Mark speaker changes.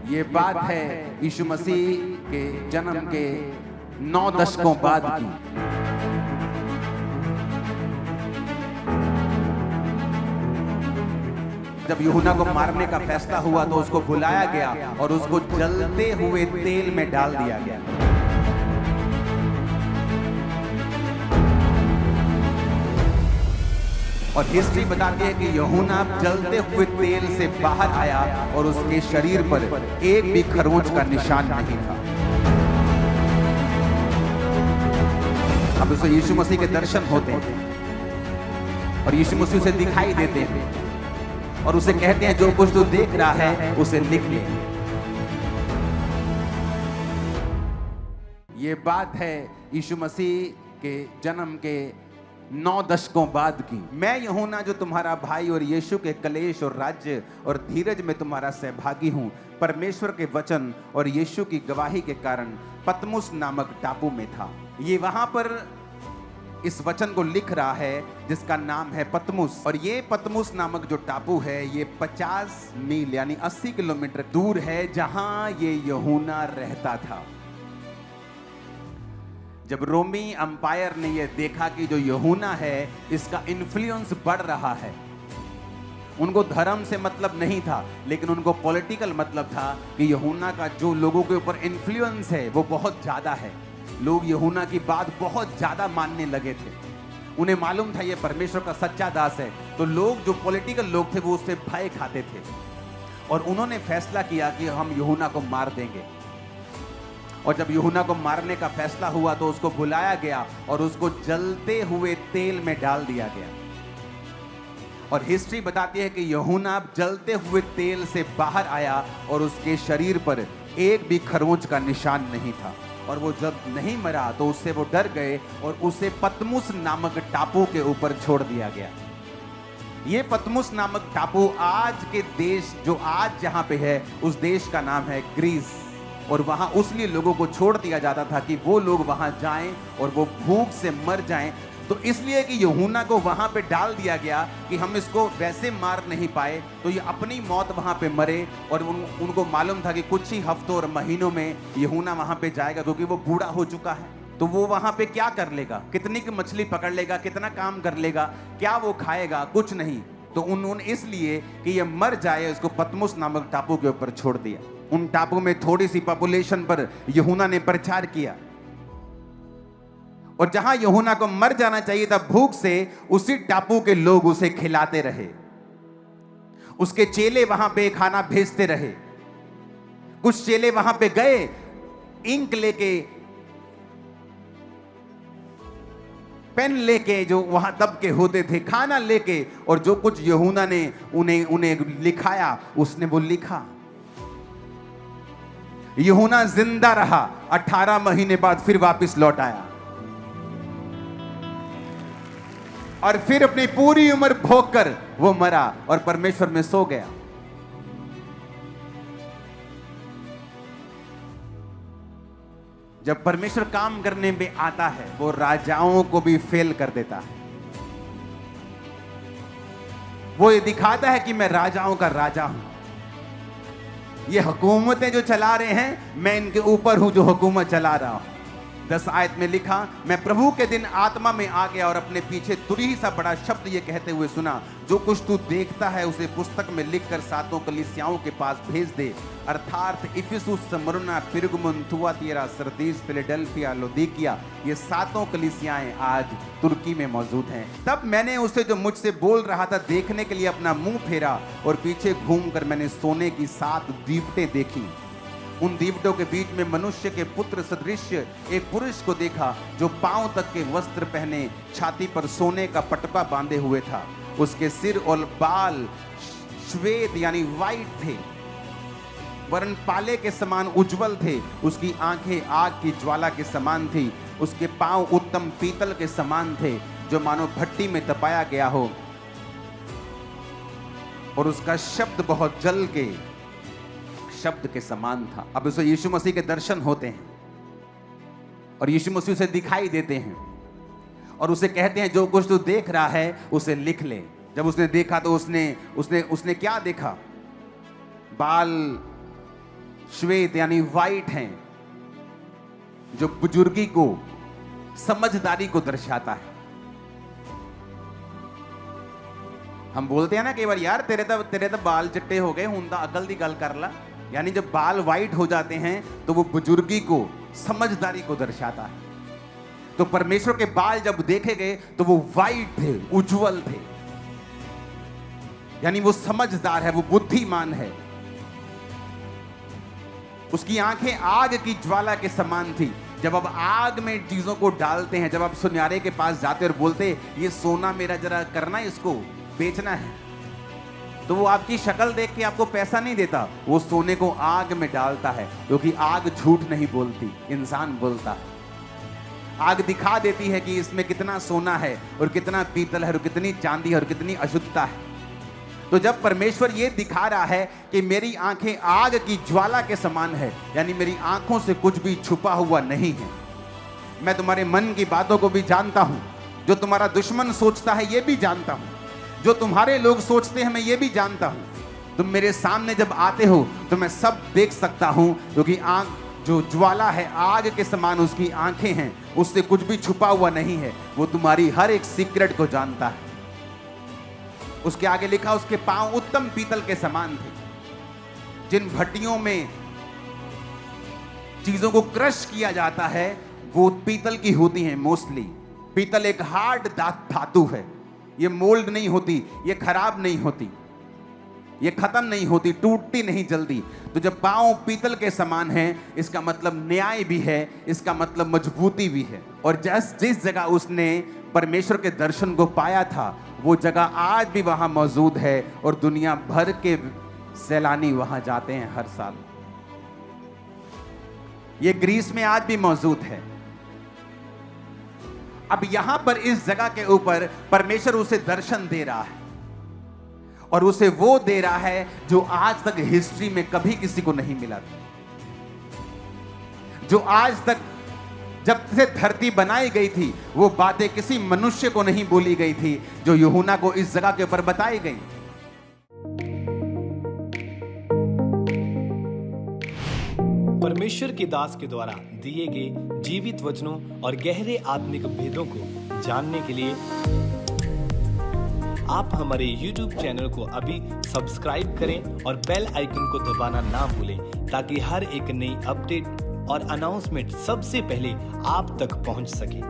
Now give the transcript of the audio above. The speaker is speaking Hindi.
Speaker 1: ये बात है यीशु मसीह के जन्म के 9 दशकों बाद की। जब यूहन्ना को मारने का फैसला हुआ तो उसको बुलाया गया और उसको जलते हुए तेल में डाल दिया गया। और हिस्ट्री बताती है कि यूहन्ना जलते हुए तेल से बाहर आया और उसके शरीर पर एक भी खरोंच का निशान नहीं था। अब उसे यीशु मसीह के दर्शन होते हैं और यीशु मसीह उसे दिखाई देते हैं और उसे कहते हैं जो कुछ तू देख रहा है उसे लिख ले। ये बात है यीशु मसीह के जन्म के 9 दशकों बाद की। मैं यूहन्ना जो तुम्हारा भाई और यीशु के कलेश और राज्य और धीरज में तुम्हारा सहभागी हूं, परमेश्वर के वचन और यीशु की गवाही के कारण पतमुस नामक टापू में था। ये वहां पर इस वचन को लिख रहा है जिसका नाम है पतमुस। और ये पतमुस नामक जो टापू है ये 50 मील यानी 80 किलोमीटर दूर है जहां ये यूहन्ना रहता था। जब रोमी अंपायर ने यह देखा कि जो यूहन्ना है इसका इन्फ्लुएंस बढ़ रहा है, उनको धर्म से मतलब नहीं था लेकिन उनको पॉलिटिकल मतलब था कि यूहन्ना का जो लोगों के ऊपर इन्फ्लुएंस है वो बहुत ज्यादा है। लोग यूहन्ना की बात बहुत ज्यादा मानने लगे थे। उन्हें मालूम था ये परमेश्वर का सच्चा दास है, तो लोग जो पॉलिटिकल लोग थे वो उससे भय खाते थे और उन्होंने फैसला किया कि हम यूहन्ना को मार देंगे। और जब यूहन्ना को मारने का फैसला हुआ तो उसको बुलाया गया और उसको जलते हुए तेल में डाल दिया गया। और हिस्ट्री बताती है कि यूहन्ना जलते हुए तेल से बाहर आया और उसके शरीर पर एक भी खरोंच का निशान नहीं था। और वो जब नहीं मरा तो उससे वो डर गए और उसे पतमुस नामक टापू के ऊपर छोड़ दिया गया। ये पतमुस नामक टापू आज के देश जो आज जहां पे है उस देश का नाम है ग्रीस। और वहां उसलिए लोगों को छोड़ दिया जाता था कि वो लोग वहां जाएं और वो भूख से मर जाएं। तो इसलिए कि यूहन्ना को वहां पे डाल दिया गया कि हम इसको वैसे मार नहीं पाए तो ये अपनी मौत वहां पे मरे। और उनको मालूम था कि कुछ ही हफ्तों और महीनों में यूहन्ना वहां पे जाएगा क्योंकि वो बूढ़ा हो चुका है। तो वो वहां पे क्या कर लेगा, कितनी की मछली पकड़ लेगा, कितना काम कर लेगा, क्या वो खाएगा, कुछ नहीं। तो उन्होंने इसलिए कि ये मर जाए उसको पतमुस नामक टापू के ऊपर छोड़ दिया। उन टापू में थोड़ी सी पॉपुलेशन पर यूहन्ना ने प्रचार किया और जहां यूहन्ना को मर जाना चाहिए था भूख से, उसी टापू के लोग उसे खिलाते रहे। उसके चेले वहां पे खाना भेजते रहे। कुछ चेले वहां पे गए इंक लेके, पेन लेके जो वहां तब के होते थे, खाना लेके, और जो कुछ यूहन्ना ने उन्हें लिखाया उसने वो लिखा। यूहन्ना जिंदा रहा, 18 महीने बाद फिर वापस लौट आया और फिर अपनी पूरी उम्र भोग कर वो मरा और परमेश्वर में सो गया। जब परमेश्वर काम करने में आता है वो राजाओं को भी फेल कर देता है। वो ये दिखाता है कि मैं राजाओं का राजा हूं। ये हुकूमतें जो चला रहे हैं मैं इनके ऊपर हूं जो हुकूमत चला रहा हूं। 10 आयत में लिखा, मैं प्रभु के दिन आत्मा में आ गया और अपने पीछे तुरही सा बड़ा शब्द ये कहते हुए सुना, जो कुछ तू देखता है उसे पुस्तक में लिखकर 7 कलीसियाओं के पास भेज दे, अर्थात Ephesus, Smyrna, Pergamum, Thyatira, Sardis, Philadelphia, Laodicea. ये 7 कलीसियाएं आज तुर्की में मौजूद हैं। तब मैंने उसे जो मुझसे बोल रहा था देखने के लिए अपना मुंह फेरा और पीछे घूमकर मैंने सोने की 7 दीवटें देखी। उन दीवटों के बीच में मनुष्य के पुत्र सदृश एक पुरुष को देखा जो पांव तक के वस्त्र पहने, छाती पर सोने का पटका बांधे हुए था। उसके सिर और बाल श्वेत यानी वाइट थे, वरन पाले के समान उज्जवल थे। उसकी आंखें आग की ज्वाला के समान थी। उसके पांव उत्तम पीतल के समान थे जो मानो भट्टी में तपाया गया हो, और उसका शब्द बहुत जल के शब्द के समान था। अब उसे यीशु मसीह के दर्शन होते हैं और यीशु मसीह उसे दिखाई देते हैं और उसे कहते हैं जो कुछ तू देख रहा है उसे लिख ले। जब उसने देखा तो उसने क्या देखा? बाल श्वेत यानी वाइट हैं, जो बुजुर्गी को, समझदारी को दर्शाता है। हम बोलते हैं ना कई बार, यार तेरे तो बाल चिट्टे हो गए, हुण तां अकल दी गल कर ला। यानी जब बाल वाइट हो जाते हैं तो वो बुजुर्गी को, समझदारी को दर्शाता है। तो परमेश्वर के बाल जब देखे गए तो वो वाइट थे, उज्जवल थे, यानी वो समझदार है, वो बुद्धिमान है। उसकी आंखें आग की ज्वाला के समान थी। जब आप आग में चीजों को डालते हैं, जब आप सुनारे के पास जाते और बोलते ये सोना मेरा जरा करना, इसको बेचना है, तो वो आपकी शक्ल देख के आपको पैसा नहीं देता, वो सोने को आग में डालता है, क्योंकि आग झूठ नहीं बोलती, इंसान बोलता है। आग दिखा देती है कि इसमें कितना सोना है और कितना पीतल है और कितनी चांदी है और कितनी अशुद्धता है। तो जब परमेश्वर ये दिखा रहा है कि मेरी आंखें आग की ज्वाला के समान है, यानी मेरी आंखों से कुछ भी छुपा हुआ नहीं है। मैं तुम्हारे मन की बातों को भी जानता हूं, जो तुम्हारा दुश्मन सोचता है ये भी जानता हूं, जो तुम्हारे लोग सोचते हैं मैं ये भी जानता हूं। तुम मेरे सामने जब आते हो तो मैं सब देख सकता हूं, क्योंकि आंख जो ज्वाला है, आग के समान उसकी आंखें हैं, उससे कुछ भी छुपा हुआ नहीं है। वो तुम्हारी हर एक सीक्रेट को जानता है। उसके आगे लिखा, उसके पांव उत्तम पीतल के समान थे। जिन भट्टियों में चीजों को क्रश किया जाता है वो पीतल की होती हैं मोस्टली। पीतल एक हार्ड धातु है, ये मोल्ड नहीं होती, ये खराब नहीं होती, ये खत्म नहीं होती, टूटती नहीं जल्दी। तो जब पांव पीतल के समान है, इसका मतलब न्याय भी है, इसका मतलब मजबूती भी है। और जिस जगह उसने परमेश्वर के दर्शन को पाया था, वो जगह आज भी वहां मौजूद है और दुनिया भर के सैलानी वहां जाते हैं हर साल। ये ग्रीस में आज भी मौजूद है। अब यहां पर इस जगह के ऊपर परमेश्वर उसे दर्शन दे रहा है, और उसे वो दे रहा है जो आज तक हिस्ट्री में कभी किसी को नहीं मिला था। जो आज तक जब से धरती बनाई गई थी वो बातें किसी मनुष्य को नहीं बोली गई थी, जो यूहन्ना को इस जगह के ऊपर बताई गई।
Speaker 2: परमेश्वर के दास के द्वारा दिए गए जीवित वचनों और गहरे आत्मिक भेदों को जानने के लिए आप हमारे YouTube चैनल को अभी सब्सक्राइब करें और बेल आइकन को दबाना ना भूलें, ताकि हर एक नई अपडेट और अनाउंसमेंट सबसे पहले आप तक पहुंच सके।